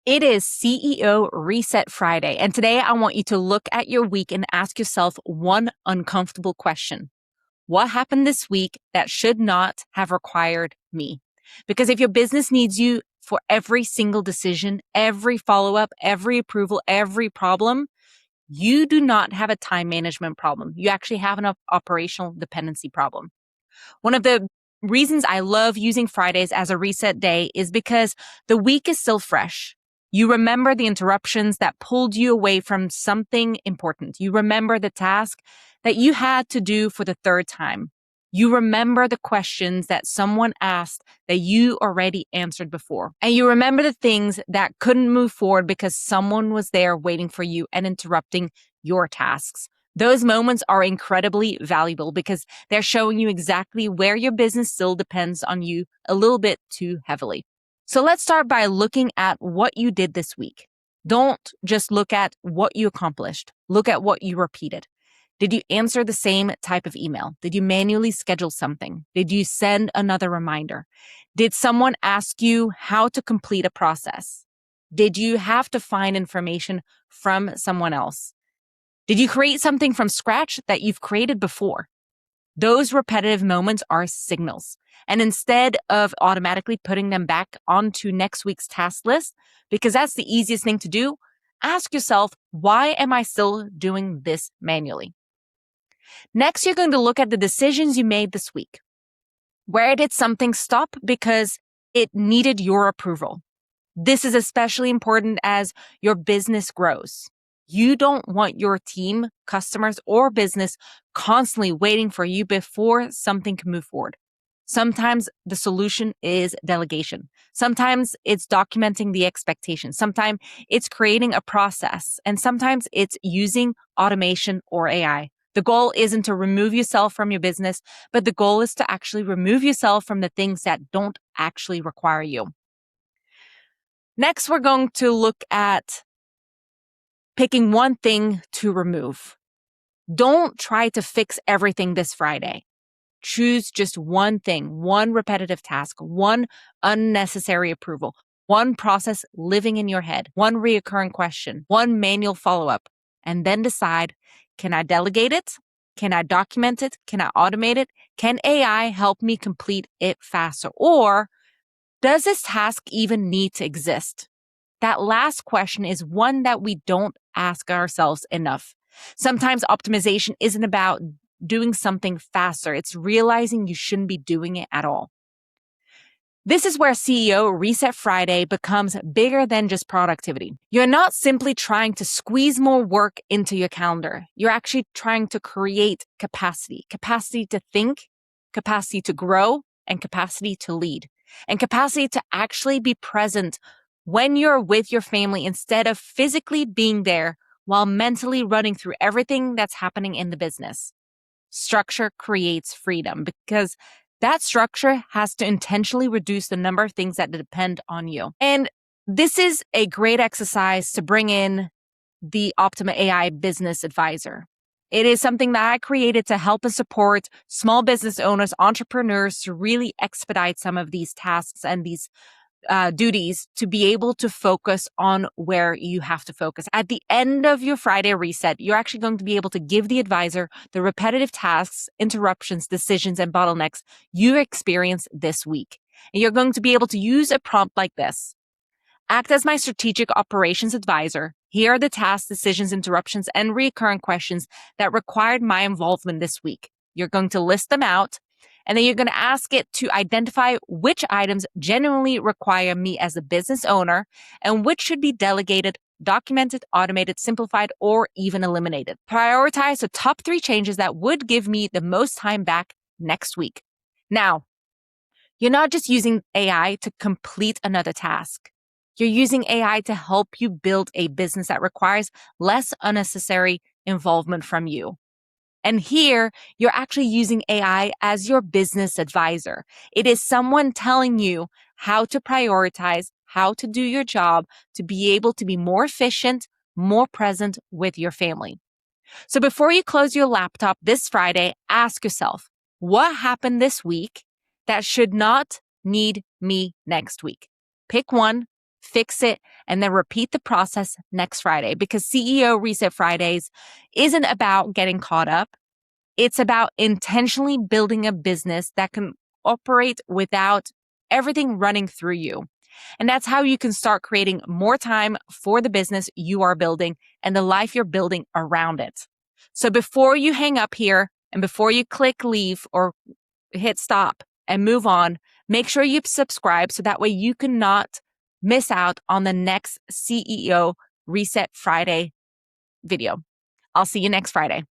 It is CEO Reset Friday, and today I want you to look at your week and ask yourself one uncomfortable question. What happened this week that should not have required me? Because if your business needs you for every single decision, every follow-up, every approval, every problem, you do not have a time management problem. You actually have an operational dependency problem. One of the reasons I love using Fridays as a reset day is because the week is still fresh. You remember the interruptions that pulled you away from something important. You remember the task that you had to do for the third time. You remember the questions that someone asked that you already answered before. And you remember the things that couldn't move forward because someone was there waiting for you and interrupting your tasks. Those moments are incredibly valuable because they're showing you exactly where your business still depends on you a little bit too heavily. So let's start by looking at what you did this week. Don't just look at what you accomplished. Look at what you repeated. Did you answer the same type of email? Did you manually schedule something? Did you send another reminder? Did someone ask you how to complete a process? Did you have to find information from someone else? Did you create something from scratch that you've created before? Those repetitive moments are signals. And instead of automatically putting them back onto next week's task list, because that's the easiest thing to do, ask yourself, why am I still doing this manually? Next, you're going to look at the decisions you made this week. Where did something stop because it needed your approval? This is especially important as your business grows. You don't want your team, customers, or business constantly waiting for you before something can move forward. Sometimes the solution is delegation. Sometimes it's documenting the expectations. Sometimes it's creating a process. And sometimes it's using automation or AI. The goal isn't to remove yourself from your business, but the goal is to actually remove yourself from the things that don't actually require you. Next, we're going to look at picking one thing to remove. Don't try to fix everything this Friday. Choose just one thing, one repetitive task, one unnecessary approval, one process living in your head, one reoccurring question, one manual follow-up, and then decide, can I delegate it? Can I document it? Can I automate it? Can AI help me complete it faster? Or does this task even need to exist? That last question is one that we don't ask ourselves enough. Sometimes optimization isn't about doing something faster. It's realizing you shouldn't be doing it at all. This is where CEO Reset Friday becomes bigger than just productivity. You're not simply trying to squeeze more work into your calendar. You're actually trying to create capacity to think, capacity to grow, and capacity to lead, and capacity to actually be present when you're with your family instead of physically being there while mentally running through everything that's happening in the business. Structure creates freedom because that structure has to intentionally reduce the number of things that depend on you. And this is a great exercise to bring in the Optima AI Business Advisor. It is something that I created to help and support small business owners, entrepreneurs to really expedite some of these tasks and these duties to be able to focus on where you have to focus. At the end of your Friday reset, you're actually going to be able to give the advisor the repetitive tasks, interruptions, decisions, and bottlenecks you experienced this week. And you're going to be able to use a prompt like this. Act as my strategic operations advisor. Here are the tasks, decisions, interruptions, and recurring questions that required my involvement this week. You're going to list them out. And then you're going to ask it to identify which items genuinely require me as a business owner and which should be delegated, documented, automated, simplified, or even eliminated. Prioritize the top 3 changes that would give me the most time back next week. Now, you're not just using AI to complete another task. You're using AI to help you build a business that requires less unnecessary involvement from you. And here, you're actually using AI as your business advisor. It is someone telling you how to prioritize, how to do your job to be able to be more efficient, more present with your family. So before you close your laptop this Friday, ask yourself, what happened this week that should not need me next week? Pick one, fix it, and then repeat the process next Friday. Because CEO Reset Fridays isn't about getting caught up. It's about intentionally building a business that can operate without everything running through you. And that's how you can start creating more time for the business you are building and the life you're building around it. So before you hang up here and before you click leave or hit stop and move on, make sure you subscribe so that way you cannot miss out on the next CEO Reset Friday video. I'll see you next Friday.